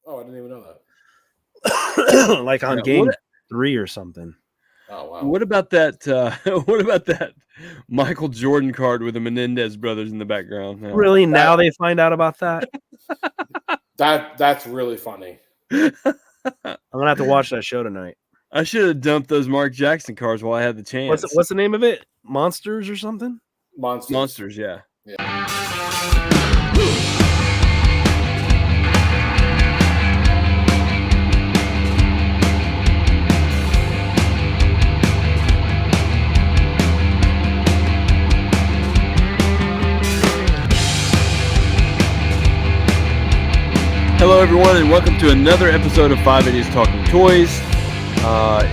Oh, I didn't even know that. Like on game 3 or something. Oh wow! What about that? What about that Michael Jordan card with the Menendez brothers in the background? No. Really? Now they find out about that? That's really funny. I'm gonna have to watch that show tonight. I should have dumped those Mark Jackson cards while I had the chance. What's the name of it? Monsters or something? Monsters, yeah. Hello, everyone, and welcome to another episode of 5 Idiots Talking Toys.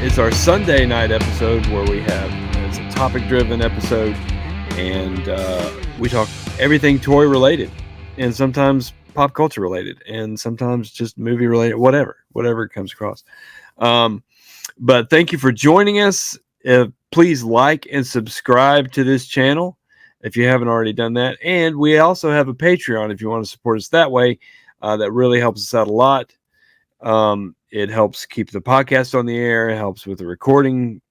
It's our Sunday night episode where it's a topic-driven episode, and we talk everything toy-related, and sometimes pop culture-related, and sometimes just movie-related, whatever it comes across. But thank you for joining us. Please like and subscribe to this channel if you haven't already done that, and we also have a Patreon if you want to support us that way. That really helps us out a lot. It helps keep the podcast on the air. It helps with the recording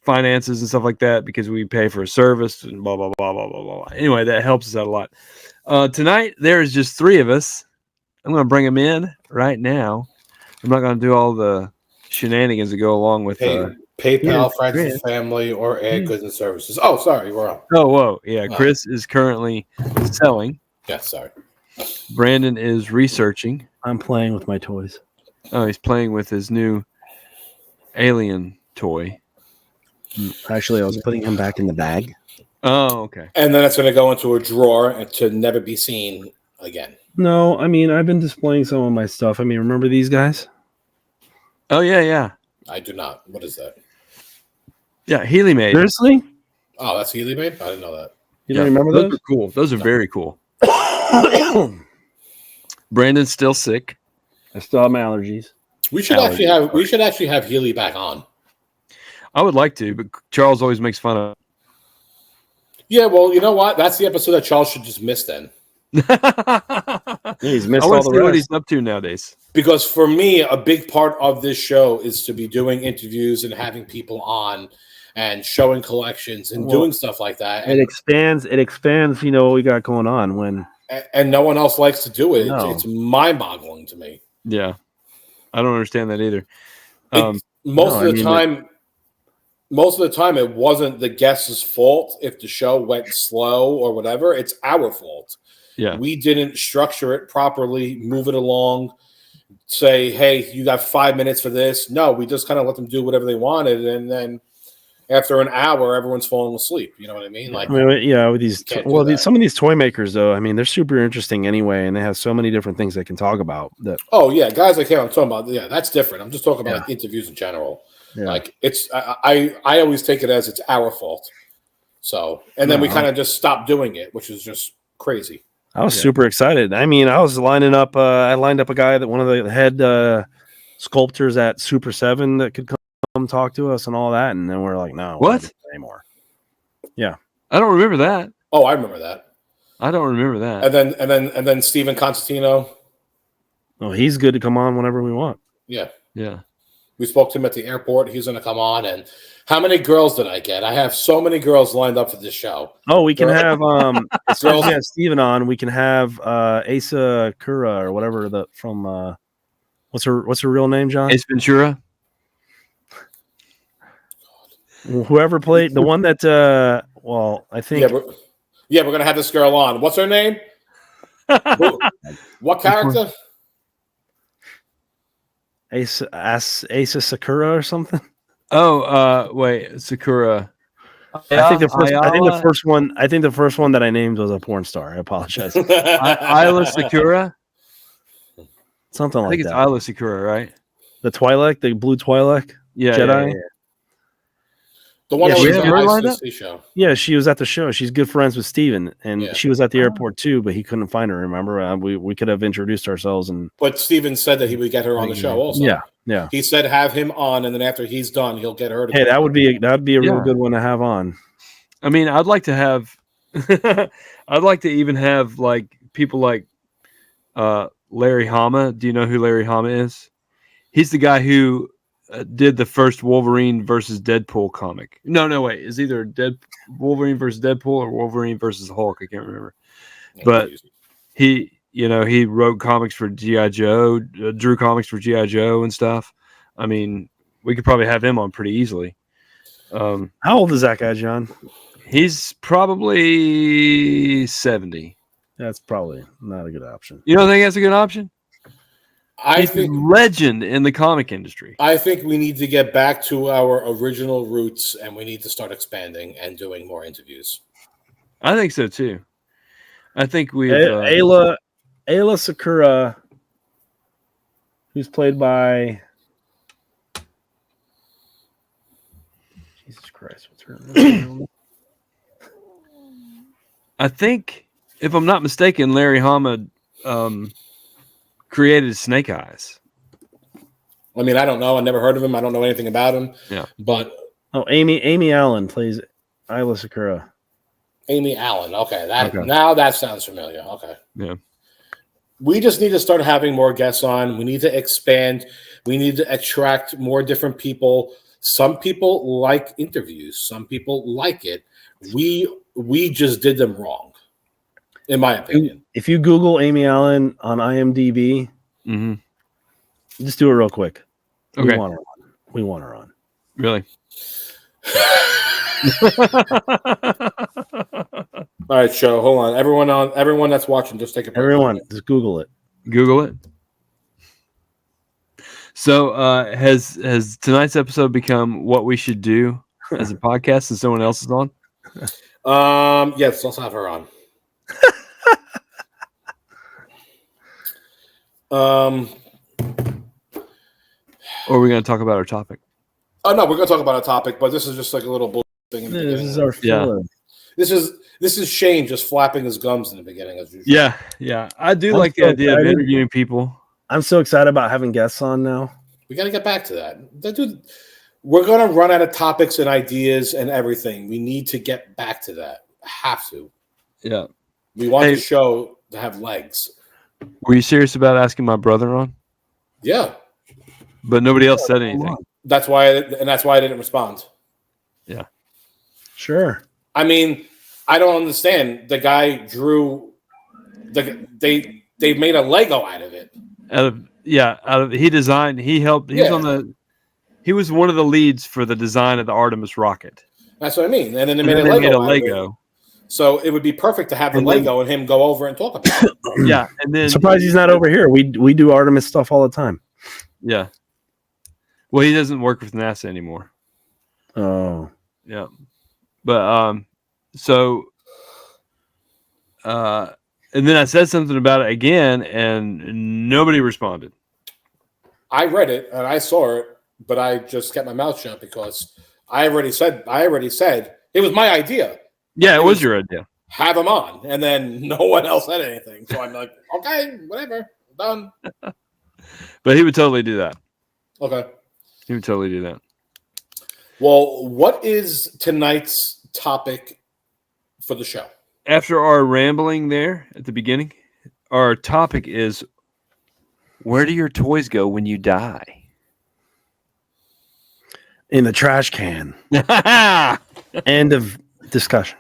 finances and stuff like that because we pay for a service and blah, blah, blah, blah, blah, blah. Anyway, that helps us out a lot. Tonight, there is just 3 of us. I'm going to bring them in right now. I'm not going to do all the shenanigans that go along with PayPal, friends and family, or add goods and services. Oh, sorry, we're on. Oh, whoa. Yeah, Chris is currently selling. Yeah, sorry. Brandon is researching. I'm playing with my toys. Oh, he's playing with his new alien toy. Actually, I was putting him back in the bag. Oh, okay. And then it's going to go into a drawer and to never be seen again. No, I mean, I've been displaying some of my stuff. I mean, remember these guys? Oh, yeah. I do not. What is that? Yeah, Healy made. Seriously? Oh, that's Healy made? I didn't know that. You don't remember those? Those are cool. Those are very cool. Brandon's still sick. I still have my allergies. We should actually have Healy back on. I would like to, but Charles always makes fun of. Yeah, well, you know what? That's the episode that Charles should just miss then. He's missed all the rest. What he's up to nowadays. Because for me, a big part of this show is to be doing interviews and having people on and showing collections and doing stuff like that. It expands, you know, what we got going on and no one else likes to do it. No. It's mind-boggling to me. Yeah. I don't understand that either. Most of the time, it wasn't the guest's fault if the show went slow or whatever. It's our fault. Yeah. We didn't structure it properly, move it along, say, hey, you got 5 minutes for this. No, we just kind of let them do whatever they wanted. And then after an hour, everyone's falling asleep. You know what I mean? Like, with some of these toy makers, though, I mean, they're super interesting anyway, and they have so many different things they can talk about. Oh yeah, guys like him, I'm talking about. Yeah, that's different. I'm just talking about like, interviews in general. Yeah. Like it's, I always take it as it's our fault. So, and then we kind of just stopped doing it, which is just crazy. I was super excited. I mean, I was lining up. I lined up a guy that one of the head sculptors at Super 7 that could come talk to us and all that, and then we're like, no, what anymore? Yeah, I don't remember that. Oh, I remember that. I don't remember that. And then Steven Constantino. Oh, he's good to come on whenever we want. Yeah. We spoke to him at the airport. He's going to come on. And how many girls did I get? I have so many girls lined up for this show. Oh, we can have Steven on. We can have Asa Kura or whatever from what's her real name, John? Ace Ventura. Whoever played the one that I think we're gonna have this girl on. What's her name? What character? Asa Sakura or something. Oh, wait, Sakura. I think the first one that I named was a porn star. I apologize. Isla Sakura. Something like that. I think it's Isla Sakura, right? The Twi'lek, the blue Twi'lek. Jedi. Yeah. The one that was at the ICC show. Yeah, she was at the show. She's good friends with Steven, and she was at the airport too, but he couldn't find her, remember? We could have introduced ourselves. But Steven said that he would get her on the show also. Yeah. He said have him on, and then after he's done, he'll get her to that would be a real good one to have on. I mean, I'd like to even have like people like Larry Hama. Do you know who Larry Hama is? He's the guy who did the first Wolverine versus Deadpool comic. No, wait. It's either Wolverine versus Deadpool or Wolverine versus Hulk. I can't remember. But he wrote comics for G.I. Joe, drew comics for G.I. Joe and stuff. I mean, we could probably have him on pretty easily. How old is that guy, John? He's probably 70. That's probably not a good option. You don't think that's a good option? I He's think a legend in the comic industry. I think we need to get back to our original roots, and we need to start expanding and doing more interviews. I think so too. I think we've Ayla Sakura, who's played by Jesus Christ, what's her name? I think, if I'm not mistaken, Larry Hama created Snake Eyes. I mean, I don't know. I never heard of him. I don't know anything about him. Yeah. But Amy Allen plays Ayla Sakura. Amy Allen. Okay. Now that sounds familiar. Okay. Yeah. We just need to start having more guests on. We need to expand. We need to attract more different people. Some people like interviews. Some people like it. We just did them wrong, in my opinion. If you Google Amy Allen on IMDb, just do it real quick. Okay. We want her on. Really? All right, show. Hold on. Everyone that's watching, just take a break. Everyone, just Google it. Google it. So has tonight's episode become what we should do as a podcast and someone else is on? Yes, let's have her on. Or are we going to talk about our topic? Oh no, we're going to talk about a topic, but this is just like a little bull thing. In the This beginning. is our filler. This is Shane just flapping his gums in the beginning as usual. Yeah. I do like the idea of interviewing people. I'm so excited about having guests on now. We got to get back to that. We're going to run out of topics and ideas and everything. We need to get back to that. Have to. Yeah. We want the show to have legs. Were you serious about asking my brother on? Yeah. But nobody else said anything. That's why I didn't respond. Yeah. Sure. I mean, I don't understand. The guy drew they made a Lego out of it. He was one of the leads for the design of the Artemis rocket. That's what I mean. And then they made a Lego. So it would be perfect to have the Lego and him go over and talk about it. Yeah, and then surprised he's not over here. We do Artemis stuff all the time. Yeah. Well, he doesn't work with NASA anymore. Oh. Yeah. But and then I said something about it again, and nobody responded. I read it and I saw it, but I just kept my mouth shut because I already said it was my idea. Yeah, it was your idea. Have him on, and then no one else said anything. So I'm like, okay, whatever, done. But he would totally do that. Okay, he would totally do that. Well, what is tonight's topic for the show? After our rambling there at the beginning, our topic is, where do your toys go when you die? In the trash can. End of discussion.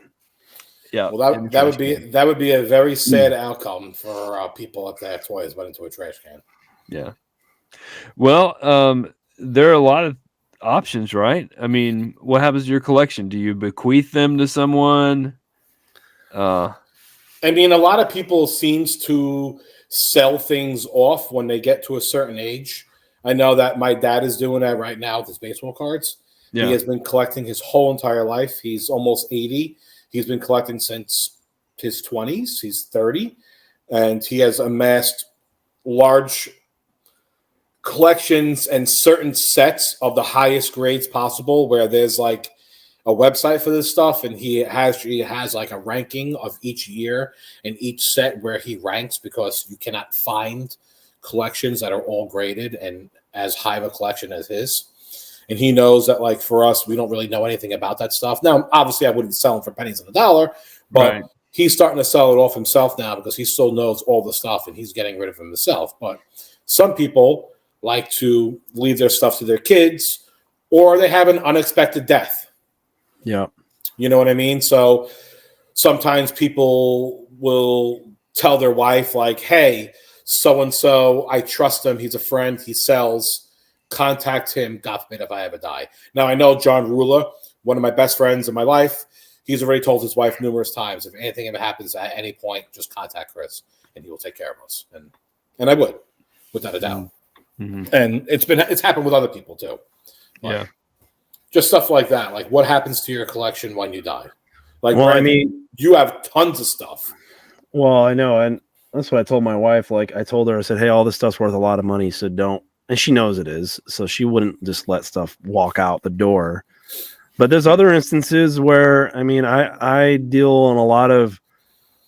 Yeah. Well, that would be a very sad outcome for people if their toys went into a trash can. Yeah. Well, there are a lot of options, right? I mean, what happens to your collection? Do you bequeath them to someone? I mean, a lot of people seems to sell things off when they get to a certain age. I know that my dad is doing that right now with his baseball cards. Yeah. He has been collecting his whole entire life. He's almost 80. He's been collecting since his 20s. He's 30. And he has amassed large collections and certain sets of the highest grades possible, where there's like a website for this stuff, and he has like a ranking of each year and each set where he ranks, because you cannot find collections that are all graded and as high of a collection as his. And he knows that, like, for us, we don't really know anything about that stuff. Now, obviously, I wouldn't sell them for pennies on the dollar, but he's starting to sell it off himself now because he still knows all the stuff and he's getting rid of himself. But some people like to leave their stuff to their kids, or they have an unexpected death. Yeah. You know what I mean? So sometimes people will tell their wife, like, hey, so-and-so, I trust him. He's a friend. He sells. Contact him. God forbid if I ever die. Now, I know John Rula, one of my best friends in my life, he's already told his wife numerous times, if anything ever happens at any point, just contact Chris, and he will take care of us. And I would, without a doubt. Mm-hmm. And it's happened with other people, too. Yeah. Just stuff like that. Like, what happens to your collection when you die? Like, Well, Brandon, I mean, you have tons of stuff. well, I know, and that's what I told my wife. Like, I told her, I said, hey, all this stuff's worth a lot of money, so don't. And she knows it is, so she wouldn't just let stuff walk out the door. But there's other instances where, I mean, I deal in a lot of,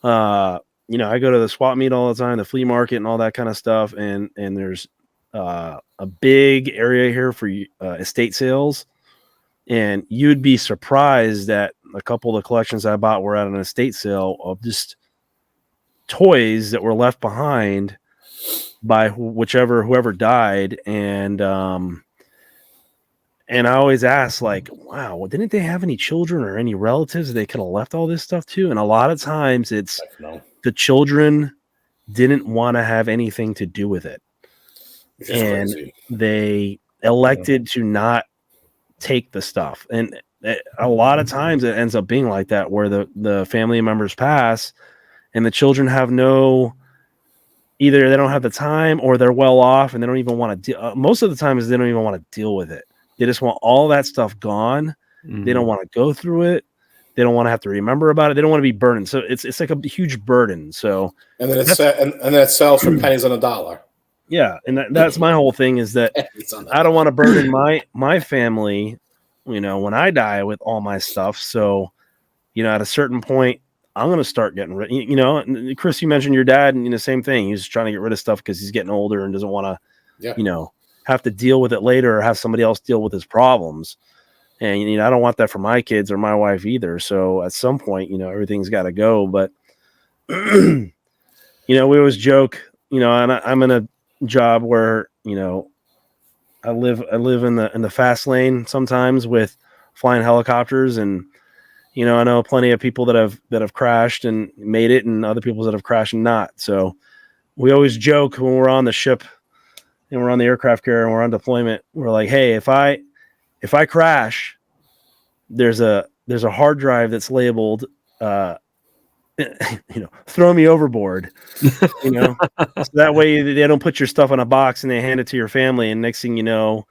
I go to the swap meet all the time, the flea market and all that kind of stuff. And there's a big area here for estate sales. And you'd be surprised that a couple of the collections I bought were at an estate sale of just toys that were left behind by whoever died. And I always ask, like, wow, well, didn't they have any children or any relatives that they could have left all this stuff to? And a lot of times it's the children didn't want to have anything to do with it. And crazy. They elected to not take the stuff. And a lot of times it ends up being like that, where the family members pass and the children have either they don't have the time or they're well off and they don't even want to deal. Most of the time is they don't even want to deal with it. They just want all that stuff gone. Mm-hmm. They don't want to go through it. They don't want to have to remember about it. They don't want to be burdened. So it's like a huge burden. So and then it sells for pennies on a dollar. Yeah, and that's my whole thing, is that I don't want to burden my family, when I die, with all my stuff. So, at a certain point, I'm going to start getting rid. Chris, you mentioned your dad, and the same thing. He's trying to get rid of stuff because he's getting older and doesn't want to, have to deal with it later or have somebody else deal with his problems. And I don't want that for my kids or my wife either. So at some point, everything's got to go. But we always joke, and I'm in a job where I live in the fast lane sometimes with flying helicopters, and I know plenty of people that have crashed and made it, and other people that have crashed and not. So we always joke when we're on the ship and we're on the aircraft carrier and we're on deployment, we're like, hey, if I crash, there's a hard drive that's labeled throw me overboard, so that way they don't put your stuff in a box and they hand it to your family. And next thing you know,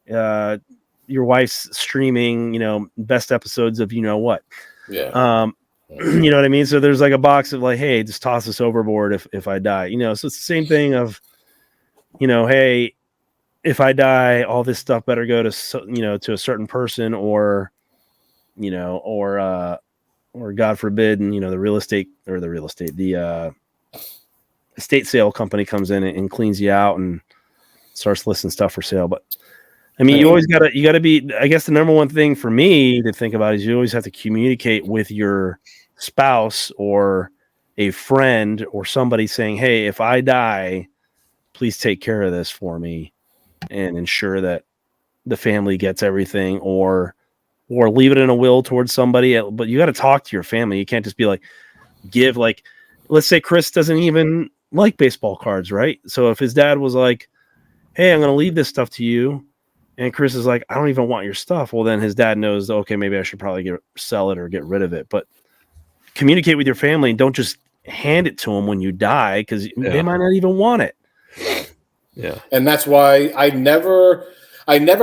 your wife's streaming, best episodes of what. Yeah. You know what I mean? So there's like a box of like, hey, just toss this overboard if I die, so it's the same thing of, hey, if I die, all this stuff better go to, to a certain person, or God forbid, and the estate sale company comes in and cleans you out and starts listing stuff for sale. But I mean, you gotta be, I guess the number one thing for me to think about is you always have to communicate with your spouse or a friend or somebody saying, hey, if I die, please take care of this for me and ensure that the family gets everything, or leave it in a will towards somebody. But you got to talk to your family. You can't just be like, let's say Chris doesn't even like baseball cards, right? So if his dad was like, hey, I'm going to leave this stuff to you, and Chris is like, I don't even want your stuff. Well, then his dad knows, okay, maybe I should probably sell it or get rid of it. But communicate with your family and don't just hand it to them when you die, because they might not even want it. Yeah. And that's why I never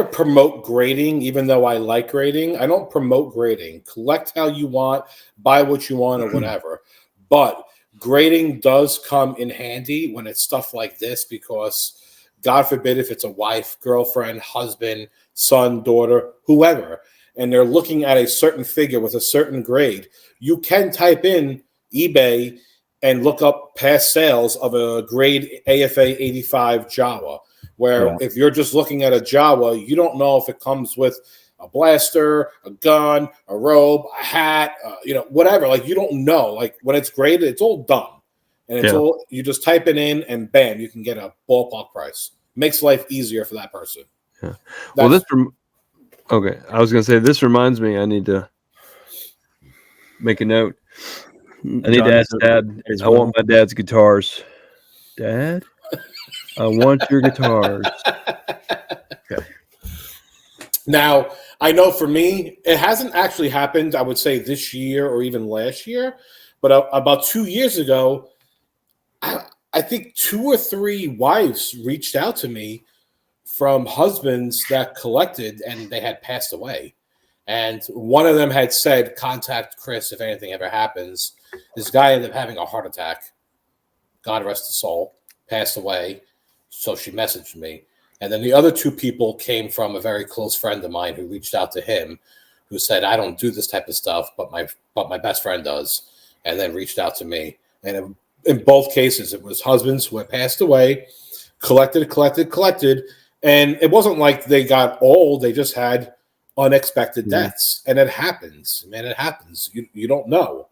promote grading, even though I like grading. I don't promote grading. Collect how you want, buy what you want, or whatever. But grading does come in handy when it's stuff like this, because God forbid if it's a wife, girlfriend, husband, son, daughter, whoever, and they're looking at a certain figure with a certain grade, you can type in eBay and look up past sales of a grade AFA 85 Jawa, where if you're just looking at a Jawa, you don't know if it comes with a blaster, a gun, a robe, a hat, whatever. Like, you don't know. Like, when it's graded, it's all done. And it's all, you just type it in and bam, you can get a ballpark price. Makes life easier for that person. Yeah. Well, okay. I was going to say, this reminds me, I need to make a note. I need to ask Dad. I want my dad's guitars. Dad, I want your guitars. Okay. Now, I know for me, it hasn't actually happened, I would say, this year or even last year. But about 2 years ago, I think 2 or 3 wives reached out to me from husbands that collected and they had passed away. And one of them had said, contact Chris if anything ever happens. This guy ended up having a heart attack. God rest his soul. Passed away. So she messaged me. And then the other 2 people came from a very close friend of mine who reached out to him, who said, I don't do this type of stuff, but my best friend does. And then reached out to me. And in both cases, it was husbands who had passed away, collected. And it wasn't like they got old. They just had unexpected deaths. And it happens. Man, it happens. You don't know.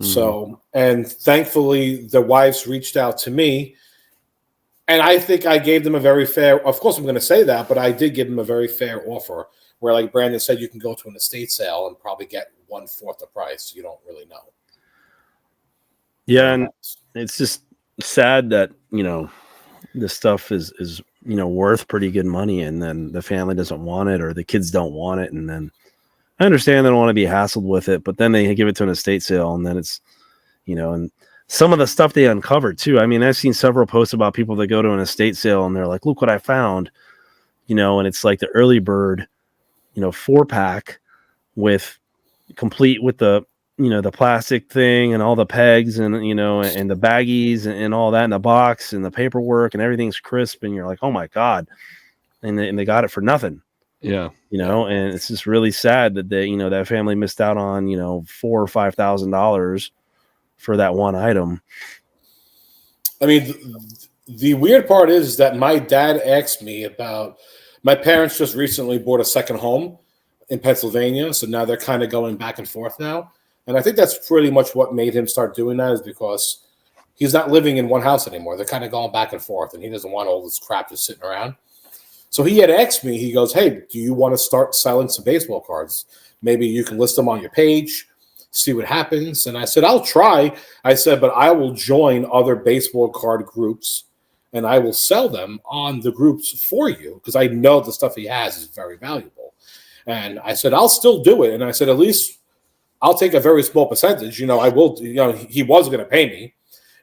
So, and thankfully, the wives reached out to me. And I think I gave them a very fair, of course I'm going to say that, but I did give them a very fair offer where, like Brandon said, you can go to an estate sale and probably get 1/4 the price. You don't really know. Yeah, and it's just sad that, this stuff is worth pretty good money, and then the family doesn't want it or the kids don't want it. And then I understand they don't want to be hassled with it, but then they give it to an estate sale, and then it's, and some of the stuff they uncovered too. I mean, I've seen several posts about people that go to an estate sale and they're like, look what I found, and it's like the early bird, 4-pack complete with the, the plastic thing and all the pegs and, and the baggies and all that in the box and the paperwork and everything's crisp. And you're like, oh my God. And they got it for nothing. Yeah. And it's just really sad that they, that family missed out on, $4,000 or $5,000 for that one item. I mean, the weird part is that my dad asked me about, my parents just recently bought a second home in Pennsylvania. So now they're kind of going back and forth now. And I think that's pretty much what made him start doing that, is because he's not living in one house anymore. They're kind of going back and forth, and he doesn't want all this crap just sitting around. So he had asked me, he goes, hey, do you want to start selling some baseball cards? Maybe you can list them on your page, see what happens. And I said, I'll try. I said, but I will join other baseball card groups, and I will sell them on the groups for you, because I know the stuff he has is very valuable. And I said, I'll still do it. And I said, at least I'll take a very small percentage. I will, he was going to pay me.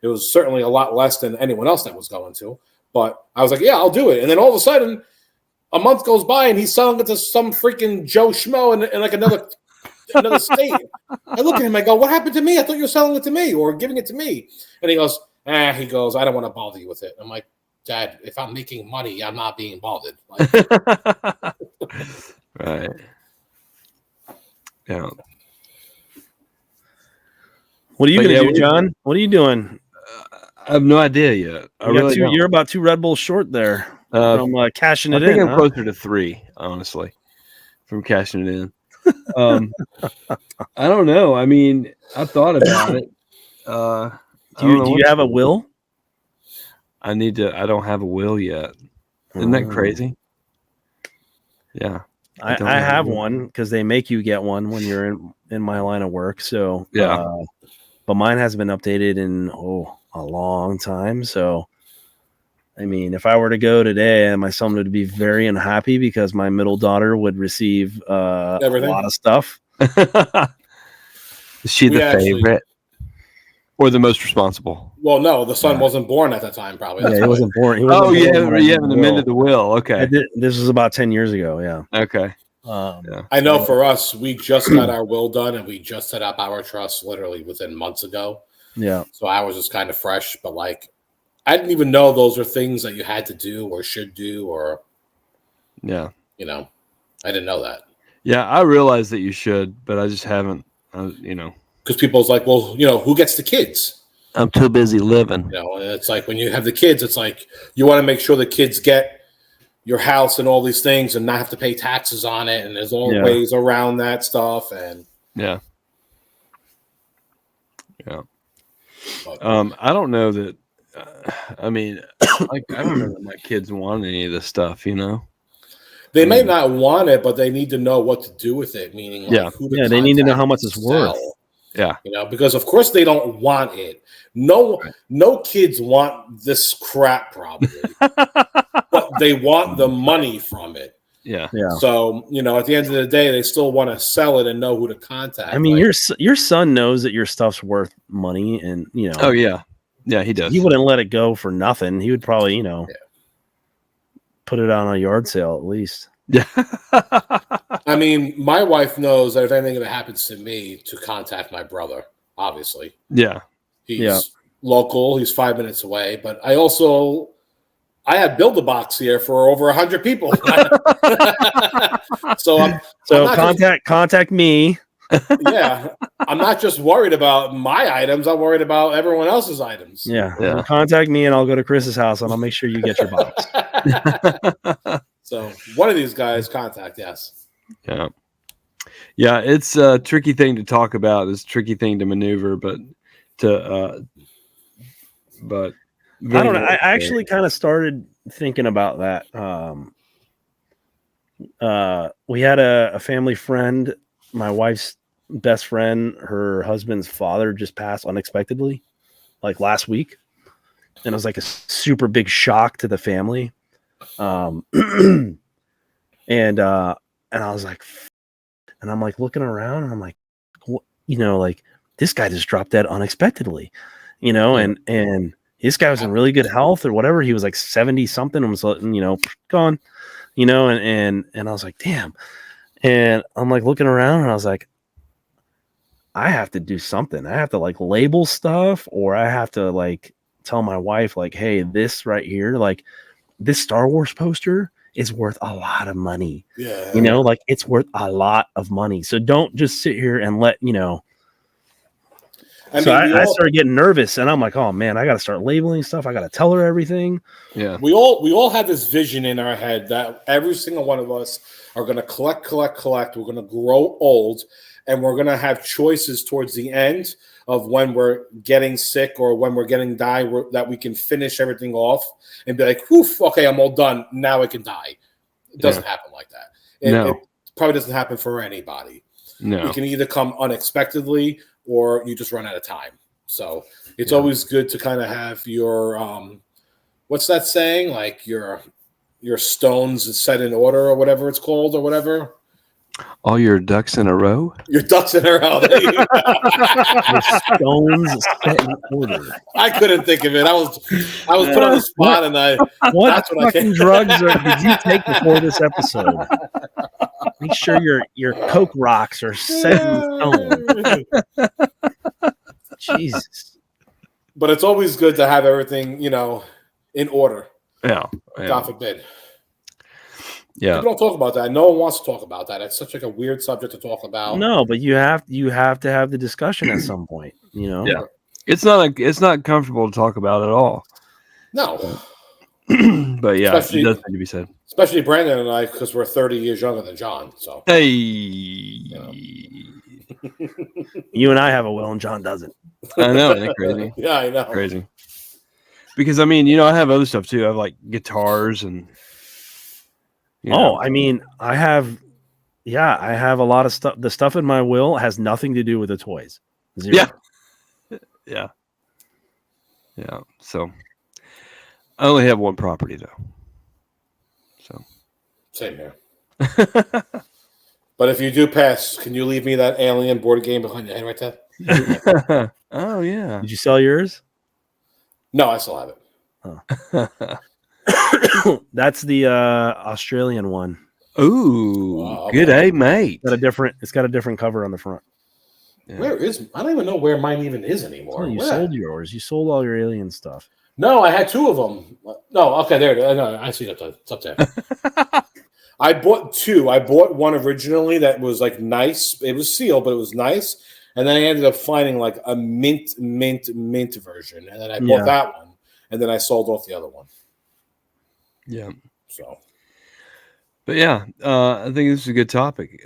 It was certainly a lot less than anyone else that was going to. But I was like, yeah, I'll do it. And then all of a sudden, a month goes by and he's selling it to some freaking Joe Schmo in like another state. I look at him, I go, what happened to me? I thought you were selling it to me or giving it to me. And he goes, I don't want to bother you with it. I'm like, Dad, if I'm making money, I'm not being bothered. Like, right. Yeah. What are you going to do, John? What are you doing? I have no idea yet. You're about 2 Red Bulls short there from cashing it in. I think I'm closer to 3, honestly, from cashing it in. I don't know. I mean, I've thought about it. Do you have a will? I don't have a will yet. Isn't that crazy? Yeah. I have one because they make you get one when you're in my line of work. So yeah. But mine hasn't been updated in a long time. So I mean, if I were to go today, my son would be very unhappy because my middle daughter would receive a lot of stuff. Is she the favorite or the most responsible? Well, no, the son wasn't born at that time, probably. He wasn't born. You haven't amended the will. Okay. This was about 10 years ago. Yeah. Okay. I know for us, we just got our will done and we just set up our trust literally within months ago. Yeah. So ours was kind of fresh, but like, I didn't even know those are things that you had to do or should do, or, I didn't know that. Yeah, I realized that you should, but I just haven't, Because people's like, well, who gets the kids? I'm too busy living. And it's like when you have the kids, it's like you want to make sure the kids get your house and all these things and not have to pay taxes on it. And there's all ways around that stuff. And yeah. I don't know that. I mean, I don't know that my kids want any of this stuff. They may not want it, but they need to know what to do with it. Meaning, like, who to they need to know how much it's worth. Yeah, because of course they don't want it. No kids want this crap probably, but they want the money from it. Yeah. So at the end of the day, they still want to sell it and know who to contact. I mean, your son knows that your stuff's worth money, and Oh yeah, he does. He wouldn't let it go for nothing. He would probably put it on a yard sale at least. Yeah. I mean, my wife knows that if anything happens to me, to contact my brother. Obviously. Yeah. He's local. He's 5 minutes away. But I had Build-A-Box here for over 100 people. So contact me. Yeah, I'm not just worried about my items. I'm worried about everyone else's items. Yeah. Contact me, and I'll go to Chris's house, and I'll make sure you get your box. So one of these guys contact. Yes. Yeah. It's a tricky thing to talk about. It's a tricky thing to maneuver, but I don't know. I actually kind of started thinking about that. We had a family friend, my wife's best friend, her husband's father just passed unexpectedly, like last week. And it was like a super big shock to the family. And I was like, and I'm like looking around and I'm like, like this guy just dropped dead unexpectedly, and this guy was in really good health or whatever. He was like 70 something and was, gone, and I was like, damn. And I'm like looking around and I was like, I have to do something. I have to like label stuff, or I have to like tell my wife, like, hey, this right here, like this Star Wars poster is worth a lot of money. Yeah. Like it's worth a lot of money. So don't just sit here and let, I started getting nervous, and I'm like, oh man, I got to start labeling stuff. I got to tell her everything. Yeah. We all have this vision in our head that every single one of us are going to collect. We're going to grow old, and we're going to have choices towards the end of when we're getting sick or when we're getting die, that we can finish everything off and be like, woof, okay, I'm all done. Now I can die. It doesn't happen like that. It probably doesn't happen for anybody. No. It can either come unexpectedly or you just run out of time. So it's always good to kind of have your, what's that saying? Like your stones set in order or whatever it's called or whatever. All your ducks in a row? Your ducks in a row. Your stones set in order. I couldn't think of it. I was put on the spot, and what fucking drugs did you take before this episode? Make sure your Coke rocks are set in stone. Jesus. But it's always good to have everything, in order. Yeah. God forbid. Yeah. People don't talk about that. No one wants to talk about that. It's such like a weird subject to talk about. No, but you have to have the discussion at some point, Yeah. It's not comfortable to talk about at all. No. But yeah, it does need to be said. Especially Brandon and I, because we're 30 years younger than John. So hey. You and I have a will and John doesn't. I know, isn't it crazy? Yeah, I know. Crazy. Because I have other stuff too. I have like guitars and I have a lot of stuff. The stuff in my will has nothing to do with the toys. Zero. Yeah. So I only have one property though. So same here. But if you do pass, can you leave me that Alien board game behind your head right there? Oh yeah. Did you sell yours? No, I still have it. Oh. That's the Australian one. Ooh, good day, mate. It's got a different cover on the front. Yeah. Where is? I don't even know where mine even is anymore. Oh, you sold yours. You sold all your Alien stuff. No, I had two of them. No, okay, there. No, I see that. It's up there. I bought two. I bought one originally that was like nice. It was sealed, but it was nice. And then I ended up finding like a mint version, and then I bought that one, and then I sold off the other one. Yeah. So But yeah, I think this is a good topic.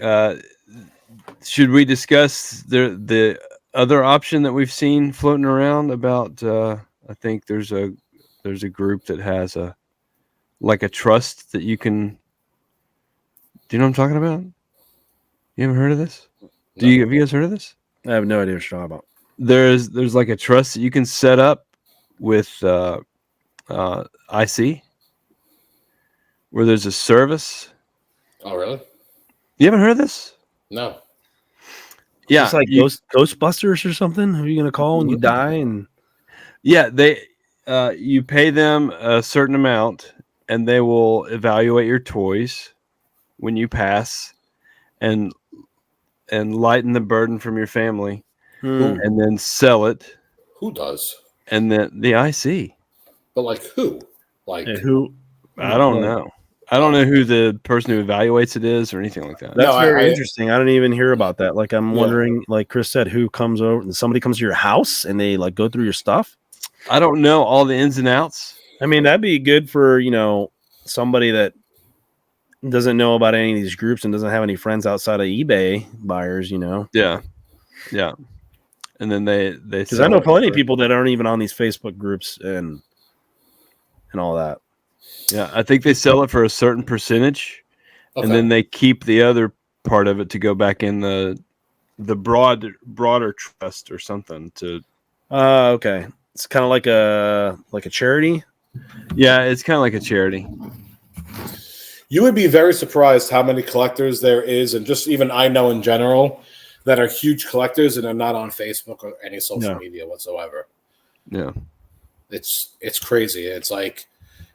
Should we discuss the other option that we've seen floating around about? I think there's a group that has a trust that you can. Do you know what I'm talking about? You haven't heard of this? Have you guys heard of this? I have no idea what you're talking about. There's like a trust that you can set up with IC, where there's a service. Oh, really? You haven't heard of this? No. Yeah, it's like Ghostbusters or something. Who are you gonna call when you die? And yeah, you pay them a certain amount, and they will evaluate your toys when you pass, and lighten the burden from your family, and then sell it. Who does? And then the IC. But like who? Like who? I don't know. I don't know who the person who evaluates it is or anything like that. That's very interesting. I didn't even hear about that. Like, I'm wondering, like Chris said, who comes over and somebody comes to your house and they like go through your stuff. I don't know all the ins and outs. I mean, that'd be good for, somebody that doesn't know about any of these groups and doesn't have any friends outside of eBay buyers, Yeah. Yeah. And then they because I know plenty of people that aren't even on these Facebook groups and all that. Yeah, I think they sell it for a certain percentage, and then they keep the other part of it to go back in the broader trust or something. Okay, it's kind of like a charity. Yeah, it's kind of like a charity. You would be very surprised how many collectors there is, and just even I know in general that are huge collectors and are not on Facebook or any social media whatsoever. Yeah, it's crazy. It's like,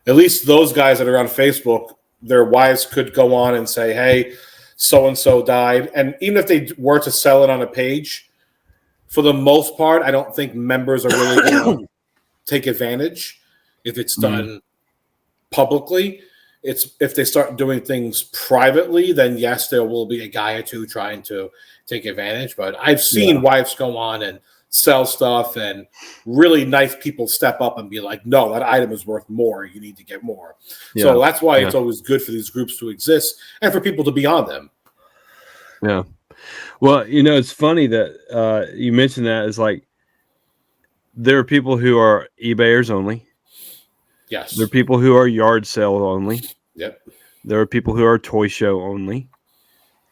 at least those guys that are on Facebook, their wives could go on and say, hey, so-and-so died. And even if they were to sell it on a page, for the most part, I don't think members are really going to take advantage if it's done publicly. It's if they start doing things privately, then yes, there will be a guy or two trying to take advantage. But I've seen wives go on and sell stuff, and really nice people step up and be like, no, that item is worth more. You need to get more. Yeah. So that's why it's always good for these groups to exist and for people to be on them. Yeah. Well, it's funny that you mentioned that. Is like, there are people who are eBayers only. Yes. There are people who are yard sale only. Yep. There are people who are toy show only.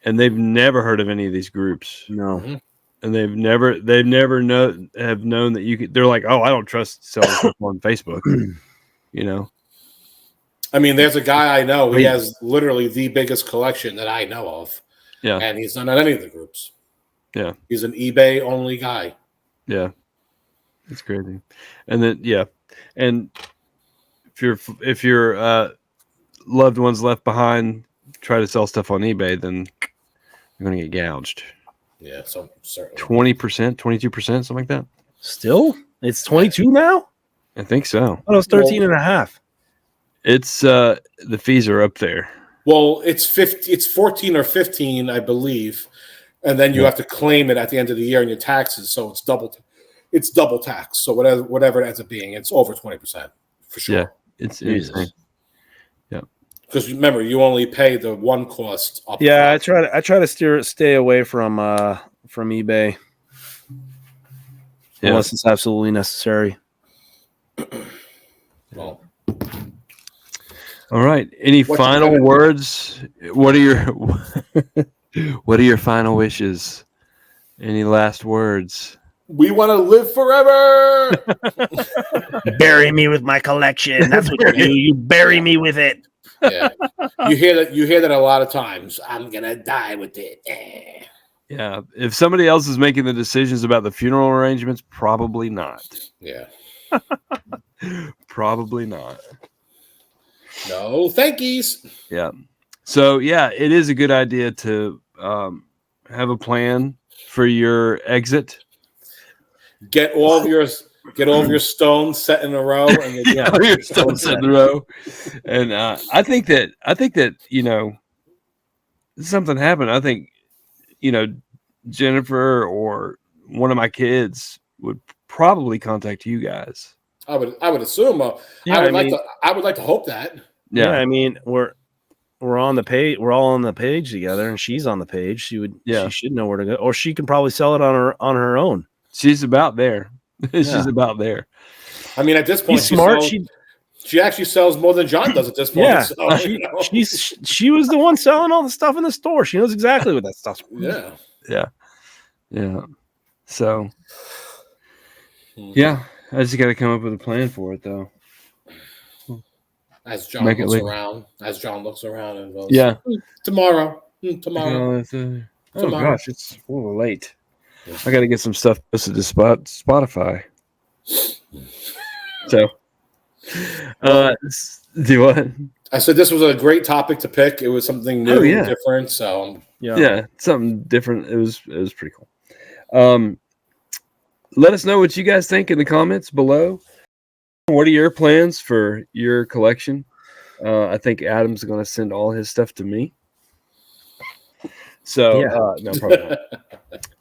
And they've never heard of any of these groups. No. Mm-hmm. And they've never have known that you could. They're like, oh, I don't trust selling stuff on Facebook. I mean, there's a guy I know. He has literally the biggest collection that I know of. Yeah, and he's not on any of the groups. Yeah, he's an eBay only guy. Yeah, it's crazy. And then and if your loved ones left behind try to sell stuff on eBay, then you're gonna get gouged. Yeah, so certainly 20%, 22%, something like that. Still? It's 22 now? I think so. Oh, it's 13 and a half. It's the fees are up there. Well, it's 14 or 15, I believe. And then you have to claim it at the end of the year in your taxes, so it's double tax. So whatever it ends up being, it's over 20% for sure. Yeah, it's insane. Yeah. Because remember, you only pay the one cost up front. I try to stay away from eBay. Yeah. Unless it's absolutely necessary. Well, all right. Any final words? What are your final wishes? Any last words? We want to live forever. Bury me with my collection. That's what you do. You bury me with it. Yeah. You hear that a lot of times. I'm gonna die with it. Yeah. If somebody else is making the decisions about the funeral arrangements, probably not. Yeah. Probably not. No, thankies. Yeah. So it is a good idea to have a plan for your exit. Get all of your stones set in a row, and your stones set in a row. And I think that something happened. I think Jennifer or one of my kids would probably contact you guys. I would assume. I would like to hope that. Yeah, I mean, we're on the page. We're all on the page together, and she's on the page. She should know where to go, or she can probably sell it on her own. She's about there. She's about there. I mean, at this point, she's smart. She actually sells more than John does at this point. Yeah, so, she was the one selling all the stuff in the store. She knows exactly what that stuff's. Yeah. So, yeah, I just got to come up with a plan for it, though. As John looks around and goes, yeah, tomorrow. Oh gosh, it's a little late. I got to get some stuff posted to Spotify. So, do what? I said this was a great topic to pick. It was something new and different. So yeah, something different. It was pretty cool. Let us know what you guys think in the comments below. What are your plans for your collection? I think Adam's going to send all his stuff to me. So no, probably not.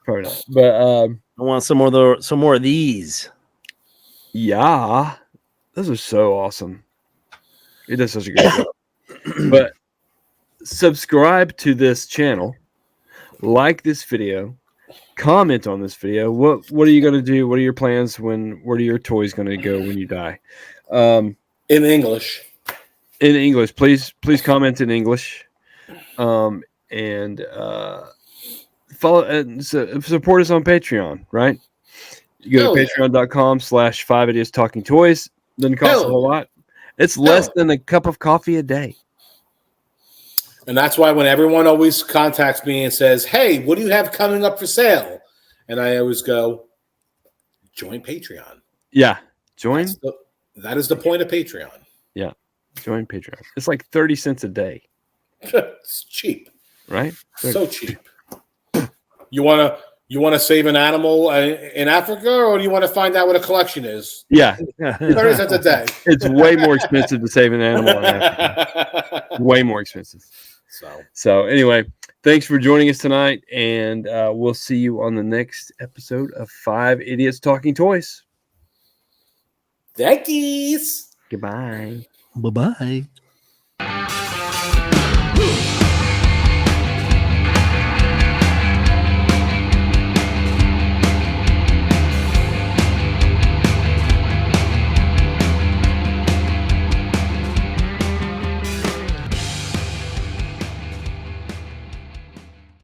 Probably not. But I want some more of these. Yeah, those are so awesome. It does such a good job. But subscribe to this channel, like this video, comment on this video. What are you going to do? What are your plans? Where are your toys going to go when you die? In English. In English, please comment in English. And follow and support us on Patreon, right? You go to patreon.com/5idiotstalkingtoys. Doesn't cost a whole lot. It's less than a cup of coffee a day. And that's why when everyone always contacts me and says, hey, what do you have coming up for sale? And I always go, join Patreon. Yeah. Join. That is the point of Patreon. Yeah. Join Patreon. It's like 30 cents a day. It's cheap. Right? So cheap. You want to save an animal in Africa, or do you want to find out what a collection is? Yeah. 30 cents a day. It's way more expensive to save an animal in Africa. Way more expensive. So anyway, thanks for joining us tonight, and we'll see you on the next episode of 5 Idiots Talking Toys. Thankies. Goodbye. Bye-bye.